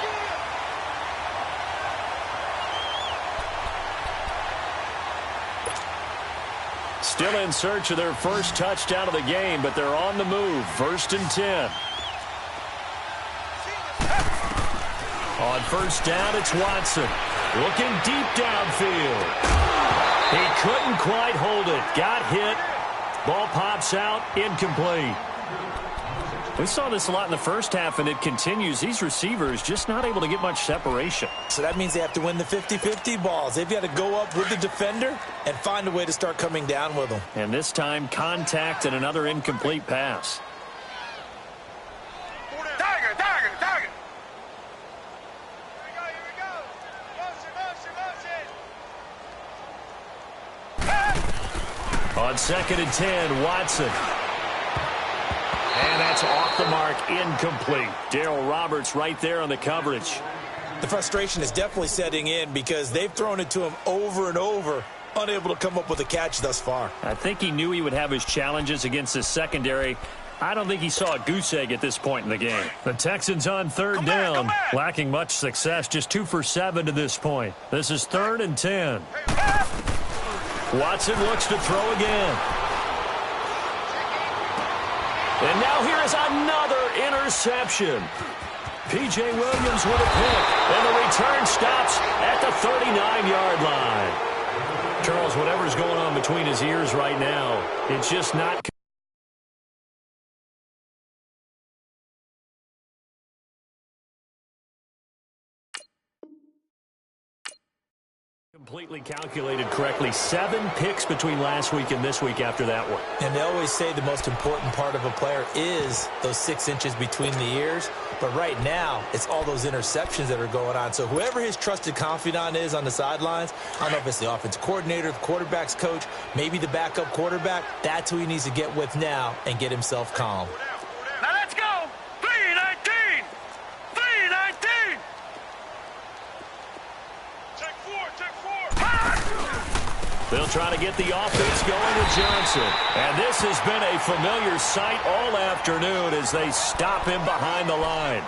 Still in search of their first touchdown of the game, but they're on the move. 1st and 10. On 1st down, it's Watson. Looking deep downfield. He couldn't quite hold it. Got hit. Ball pops out, incomplete. We saw this a lot in the first half, and it continues. These receivers just not able to get much separation. So that means they have to win the 50-50 balls. They've got to go up with the defender and find a way to start coming down with them. And this time, contact and another incomplete pass. On 2nd and 10, Watson. And that's off the mark, incomplete. Darryl Roberts right there on the coverage. The frustration is definitely setting in because they've thrown it to him over and over, unable to come up with a catch thus far. I think he knew he would have his challenges against his secondary. I don't think he saw a goose egg at this point in the game. The Texans on 3rd down, lacking much success, just 2 for 7 to this point. This is 3rd and 10. Watson looks to throw again. And now here is another interception. P.J. Williams with a pick. And the return stops at the 39-yard line. Charles, whatever's going on between his ears right now, it's just not completely calculated correctly. 7 picks between last week and this week after that one. And they always say the most important part of a player is those 6 inches between the ears. But right now, it's all those interceptions that are going on. So whoever his trusted confidant is on the sidelines, I don't know if it's the offensive coordinator, the quarterback's coach, maybe the backup quarterback, that's who he needs to get with now and get himself calm. Now let's go. 3-19. 3-19. Check 4. They'll try to get the offense going with Johnson. And this has been a familiar sight all afternoon as they stop him behind the line.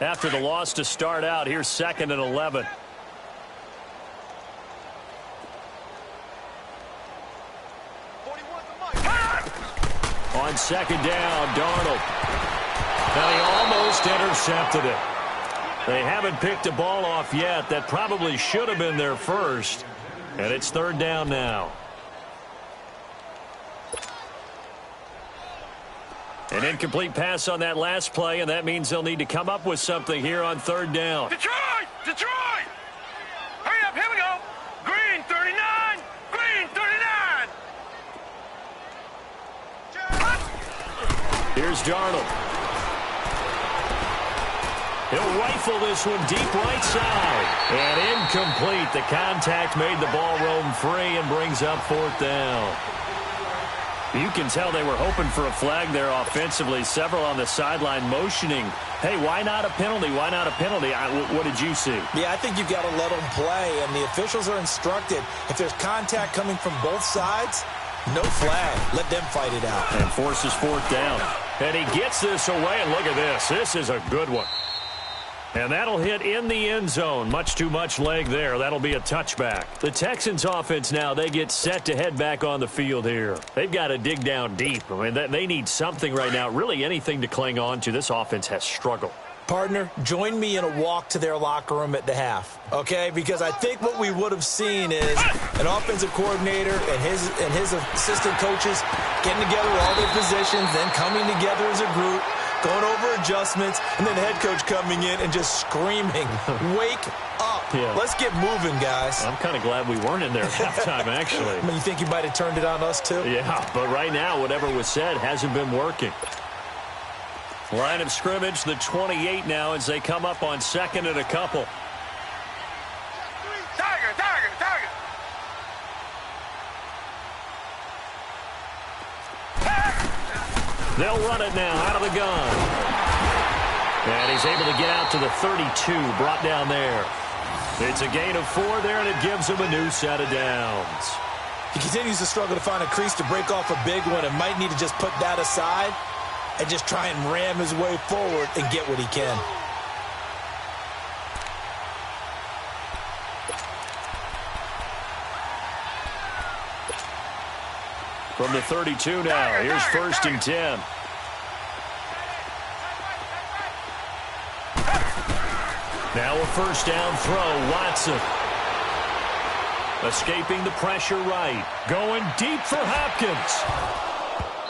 After the loss to start out, here's 2nd and 11. On 2nd down, Darnold. Now he almost intercepted it. They haven't picked a ball off yet. That probably should have been their first. And it's 3rd down now. An incomplete pass on that last play, and that means they'll need to come up with something here on 3rd down. Detroit! Detroit! Hurry up, here we go. Green 39. Green 39. Here's Darnold. He'll rifle this one deep right side. And incomplete. The contact made the ball roam free and brings up 4th down. You can tell they were hoping for a flag there offensively. Several on the sideline motioning, hey, why not a penalty? Why not a penalty? What did you see? Yeah, I think you've got to let them play, and the officials are instructed. If there's contact coming from both sides, no flag. Let them fight it out. And forces 4th down. And he gets this away, and look at this. This is a good one. And that'll hit in the end zone. Much too much leg there. That'll be a touchback. The Texans offense now, they get set to head back on the field here. They've got to dig down deep. I mean, they need something right now, really anything to cling on to. This offense has struggled. Partner, join me in a walk to their locker room at the half, okay? Because I think what we would have seen is an offensive coordinator and his assistant coaches getting together all their positions, then coming together as a group, going over adjustments, and then the head coach coming in and just screaming, wake up. Yeah. Let's get moving, guys. I'm kind of glad we weren't in there at halftime, actually. I mean, you think you might have turned it on us, too? Yeah, but right now, whatever was said hasn't been working. Line of scrimmage, the 28 now as they come up on 2nd and a couple. Tiger, Tiger, Tiger. They'll run it now out of the gun. And he's able to get out to the 32, brought down there. It's a gain of 4 there, and it gives him a new set of downs. He continues to struggle to find a crease to break off a big one and might need to just put that aside and just try and ram his way forward and get what he can. From the 32 now, here's 1st and 10. Now a 1st down throw, Watson. Escaping the pressure right. Going deep for Hopkins.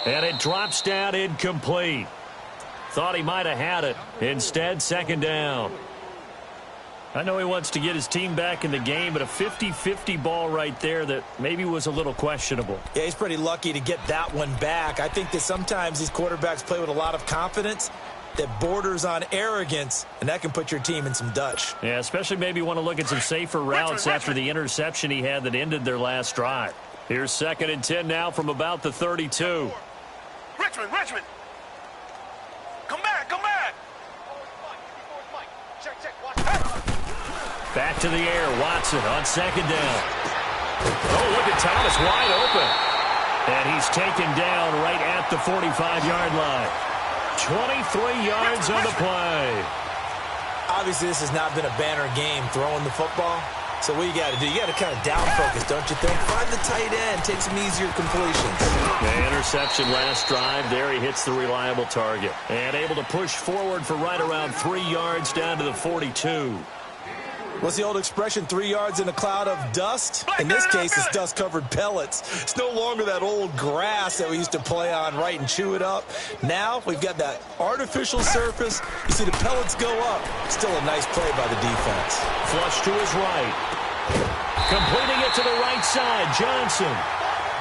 And it drops down incomplete. Thought he might have had it. Instead, 2nd down. I know he wants to get his team back in the game, but a 50-50 ball right there that maybe was a little questionable. Yeah, he's pretty lucky to get that one back. I think that sometimes these quarterbacks play with a lot of confidence that borders on arrogance, and that can put your team in some Dutch. Yeah, especially maybe want to look at some safer routes after the interception he had that ended their last drive. Here's 2nd and 10 now from about the 32. Richmond, Richmond. Come back, come back. Back to the air, Watson on 2nd down. Oh, look at Thomas wide open. And he's taken down right at the 45-yard line. 23 yards on the play. Obviously, this has not been a banner game throwing the football, So what you got to do, you got to kind of down focus, don't you think? Find the tight end, take some easier completions. The interception last drive. There he hits the reliable target. And able to push forward for right around 3 yards down to the 42. What's the old expression, 3 yards in a cloud of dust? In this case, it's dust-covered pellets. It's no longer that old grass that we used to play on, right, and chew it up. Now we've got that artificial surface. You see the pellets go up. Still a nice play by the defense. Flush to his right. Completing it to the right side, Johnson.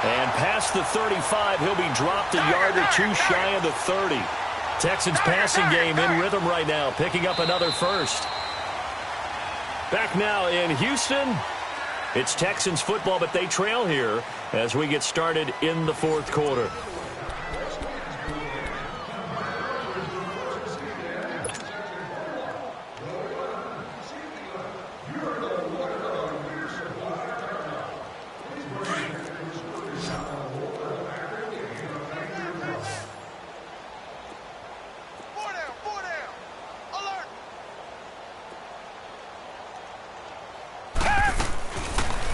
And past the 35, he'll be dropped a yard or two shy of the 30. Texans passing game in rhythm right now, picking up another first. Back now in Houston, it's Texans football, but they trail here as we get started in the fourth quarter.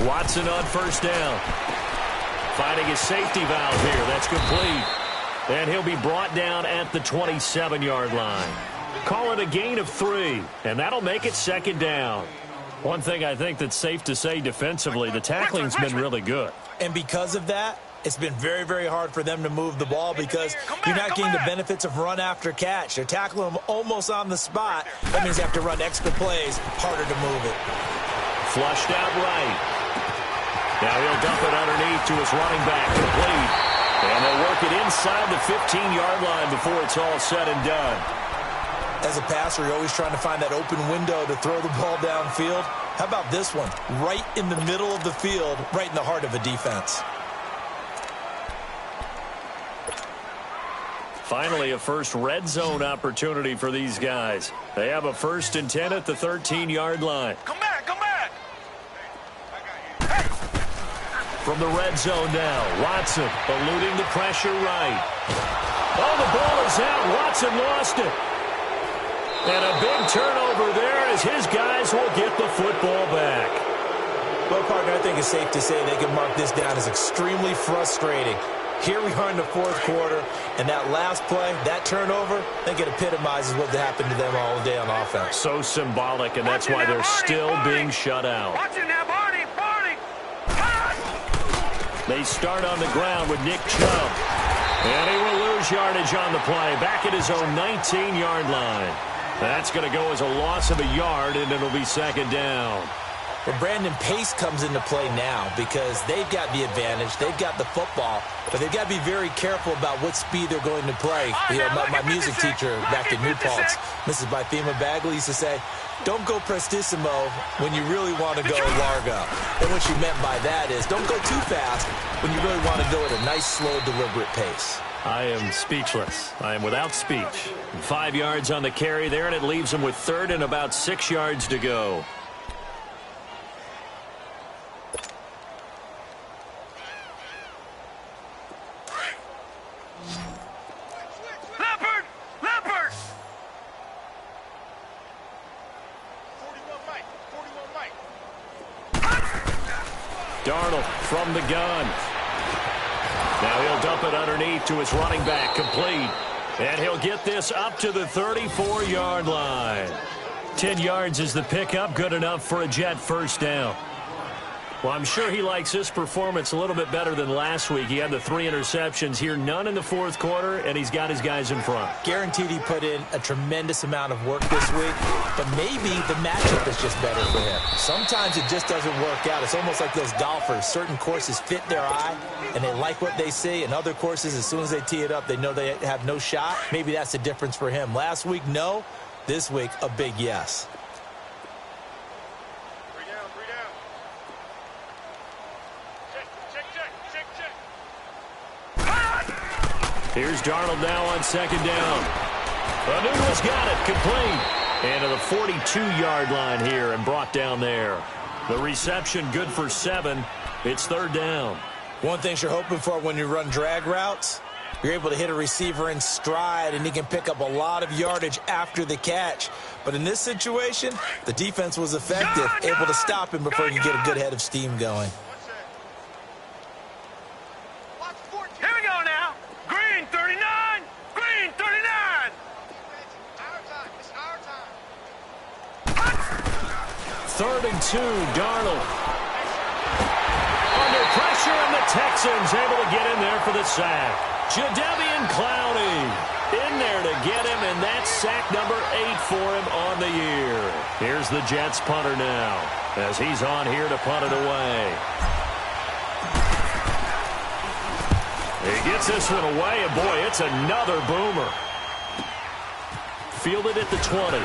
Watson on first down. Finding his safety valve here. That's complete. And he'll be brought down at the 27-yard line. Call it a gain of 3, and that'll make it second down. One thing I think that's safe to say defensively, the tackling's been really good. And because of that, it's been very, very hard for them to move the ball because you're not getting the benefits of run after catch. They're tackling them almost on the spot. That means they have to run extra plays, harder to move it. Flushed out right. Now he'll dump it underneath to his running back, complete. And they'll work it inside the 15-yard line before it's all said and done. As a passer, you're always trying to find that open window to throw the ball downfield. How about this one? Right in the middle of the field, right in the heart of a defense. Finally, a first red zone opportunity for these guys. They have a 1st and 10 at the 13-yard line. Come back, come back. From the red zone now, Watson eluding the pressure right. Oh, the ball is out. Watson lost it. And a big turnover there as his guys will get the football back. Well, partner, I think it's safe to say they can mark this down as extremely frustrating. Here we are in the fourth quarter, and that last play, that turnover, I think it epitomizes what happened to them all day on offense. So symbolic, and that's why they're still being shut out. Watching now, Barney. They start on the ground with Nick Chubb. And he will lose yardage on the play. Back at his own 19-yard line. That's going to go as a loss of a yard, and it'll be second down. Well, Brandon, pace comes into play now because they've got the advantage. They've got the football, but they've got to be very careful about what speed they're going to play. You know, my music teacher back in New Paltz, Mrs. Bythema Bagley, used to say, don't go prestissimo when you really want to go largo. And what she meant by that is don't go too fast when you really want to go at a nice, slow, deliberate pace. I am speechless. I am without speech. 5 yards on the carry there, and it leaves him with 3rd and about 6 yards to go. Leopard! Darnold from the gun. Now he'll dump it underneath to his running back, complete. And he'll get this up to the 34-yard line. 10 yards is the pickup, good enough for a Jet first down. Well, I'm sure he likes this performance a little bit better than last week. He had the 3 interceptions here, none in the fourth quarter, and he's got his guys in front. Guaranteed he put in a tremendous amount of work this week, but maybe the matchup is just better for him. Sometimes it just doesn't work out. It's almost like those golfers. Certain courses fit their eye, and they like what they see, and other courses, as soon as they tee it up, they know they have no shot. Maybe that's the difference for him. Last week, no. This week, a big yes. Here's Darnold now on second down. Anunu's got it, complete. And to the 42-yard line here and brought down there. The reception good for 7. It's 3rd down. One thing you're hoping for when you run drag routes, You're able to hit a receiver in stride, and he can pick up a lot of yardage after the catch. But in this situation, the defense was effective, able to stop him before he could get a good head of steam going. Here we go now. Green 39. Green 39. It's our time. 3rd and 2, Darnold. Under pressure, and the Texans able to get in there for the sack. Jadeveon Clowney in there to get him, and that's sack number 8 for him on the year. Here's the Jets punter now, as he's on here to punt it away. He gets this one away, and boy, it's another boomer. Fielded at the 20.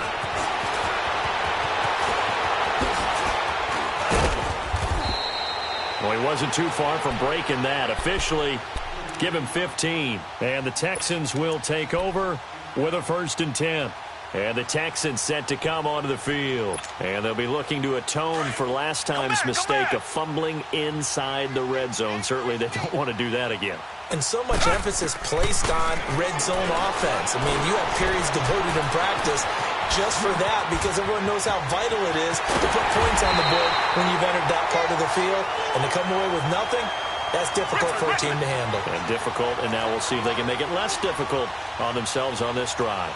Well, he wasn't too far from breaking that. Officially, give him 15. And the Texans will take over with a 1st and 10. And the Texans set to come onto the field. And they'll be looking to atone for last time's mistake of fumbling inside the red zone. Certainly they don't want to do that again. And so much emphasis placed on red zone offense. I mean, you have periods devoted in practice just for that, because everyone knows how vital it is to put points on the board when you've entered that part of the field. And to come away with nothing, that's difficult for a team to handle. And difficult, and now we'll see if they can make it less difficult on themselves on this drive.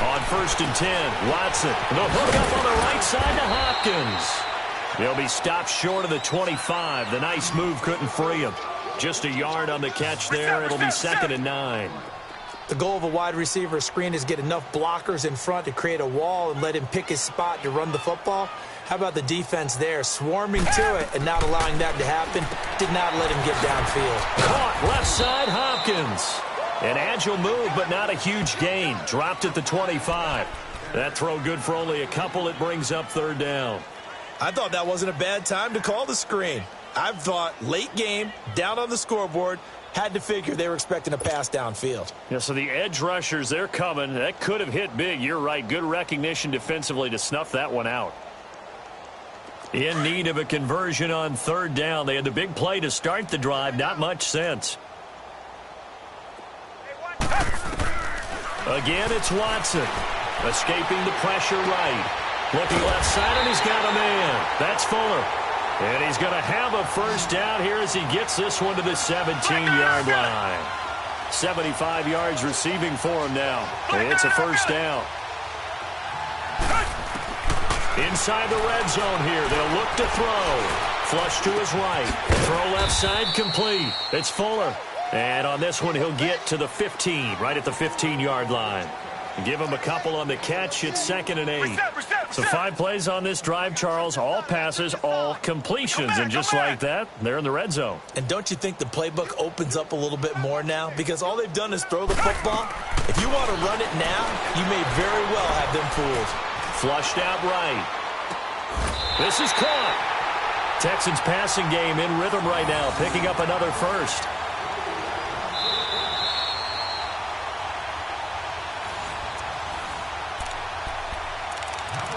On 1st and 10, Watson. The hook up on the right side to Hopkins. They'll be stopped short of the 25. The nice move couldn't free him. Just a yard on the catch there. It'll be 2nd and 9. The goal of a wide receiver screen is get enough blockers in front to create a wall and let him pick his spot to run the football. How about the defense there, swarming to it and not allowing that to happen? Did not let him get downfield. Caught left side, Hopkins. An agile move, but not a huge gain. Dropped at the 25. That throw good for only a couple. It brings up 3rd down. I thought that wasn't a bad time to call the screen. I thought late game, down on the scoreboard, had to figure they were expecting a pass downfield. Yeah, so the edge rushers, they're coming. That could have hit big. You're right. Good recognition defensively to snuff that one out. In need of a conversion on 3rd down. They had the big play to start the drive. Not much sense. Again, it's Watson. Escaping the pressure right. Looking left side, and he's got a man. That's Fuller. And he's going to have a 1st down here as he gets this one to the 17-yard line. 75 yards receiving for him now. And it's a 1st down. Inside the red zone here. They'll look to throw. Flush to his right. Throw left side complete. It's Fuller. And on this one, he'll get to the 15, right at the 15-yard line. Give him a couple on the catch. It's 2nd and 8. So 5 plays on this drive, Charles. All passes, all completions. And just like that, they're in the red zone. And don't you think the playbook opens up a little bit more now? Because all they've done is throw the football. If you want to run it now, you may very well have them fooled. Flushed out right. This is caught. Texans passing game in rhythm right now, picking up another 1st.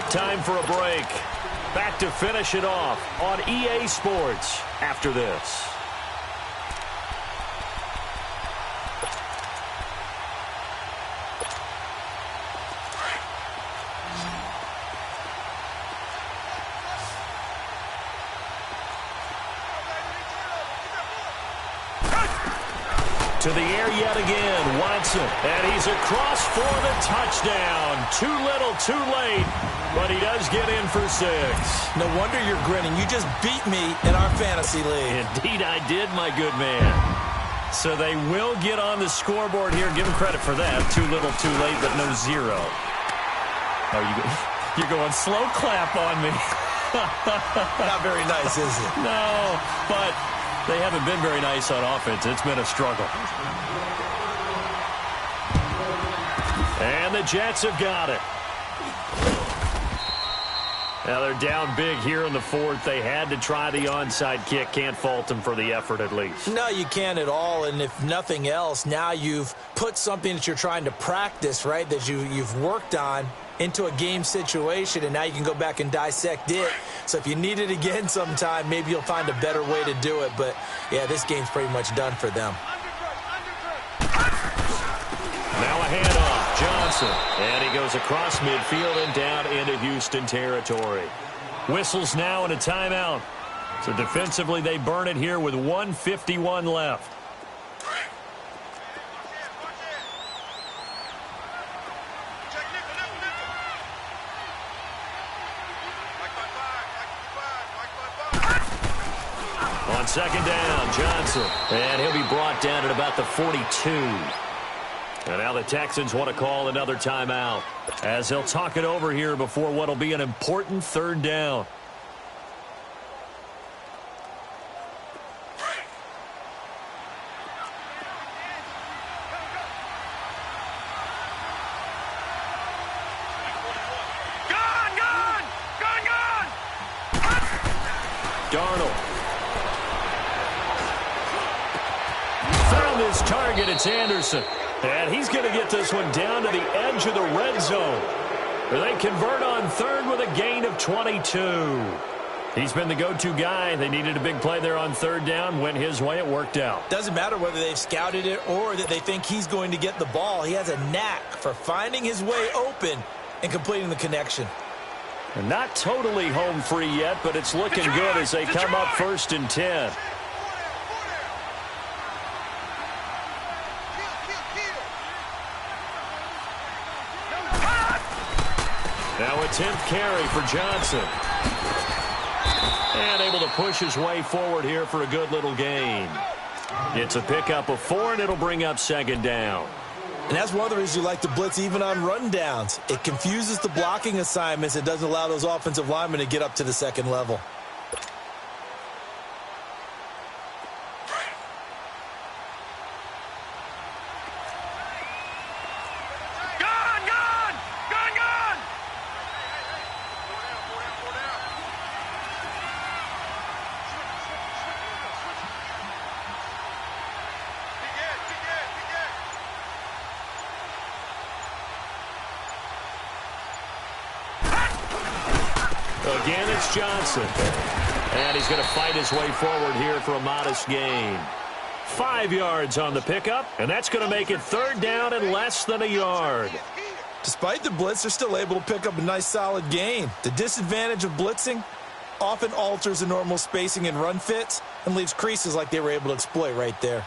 Time for a break. Back to finish it off on EA Sports after this. To the air yet again, Watson. And he's across for the touchdown. Too little, too late, but he does get in for 6. No wonder you're grinning. You just beat me in our fantasy league. Indeed I did, my good man. So they will get on the scoreboard here. Give him credit for that. Too little, too late, but no 0. Oh, you're going slow clap on me. Not very nice, is it? No, but they haven't been very nice on offense. It's been a struggle. And the Jets have got it. Now they're down big here in the 4th. They had to try the onside kick. Can't fault them for the effort at least. No, you can't at all. And if nothing else, now you've put something that you're trying to practice, right, that you've worked on into a game situation, and now you can go back and dissect it. So if you need it again sometime, maybe you'll find a better way to do it. But, yeah, this game's pretty much done for them. Now a handoff, Johnson. And he goes across midfield and down into Houston territory. Whistles now and a timeout. So defensively, they burn it here with 1:51 left. On second down, Johnson. And he'll be brought down at about the 42. And now the Texans want to call another timeout as they'll talk it over here before what will be an important third down. Darnold. Found his target. It's Anderson. And he's going to get this one down to the edge of the red zone, where they convert on third with a gain of 22. He's been the go-to guy. They needed a big play there on third down. Went his way. It worked out. Doesn't matter whether they've scouted it or that they think he's going to get the ball. He has a knack for finding his way open and completing the connection. And not totally home free yet, but it's looking good as they come up 1st and 10. Now a 10th carry for Johnson. And able to push his way forward here for a good little gain. It's a pickup of 4, and it'll bring up second down. And that's one of the reasons you like to blitz even on rundowns. It confuses the blocking assignments. It doesn't allow those offensive linemen to get up to the second level. Again, it's Johnson. And he's going to fight his way forward here for a modest gain. 5 yards on the pickup, and that's going to make it third down and less than a yard. Despite the blitz, they're still able to pick up a nice solid gain. The disadvantage of blitzing often alters the normal spacing and run fits and leaves creases like they were able to exploit right there.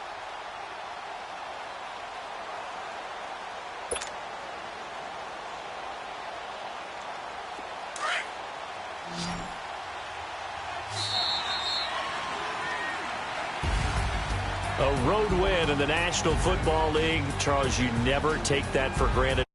A road win in the National Football League. Charles, you never take that for granted.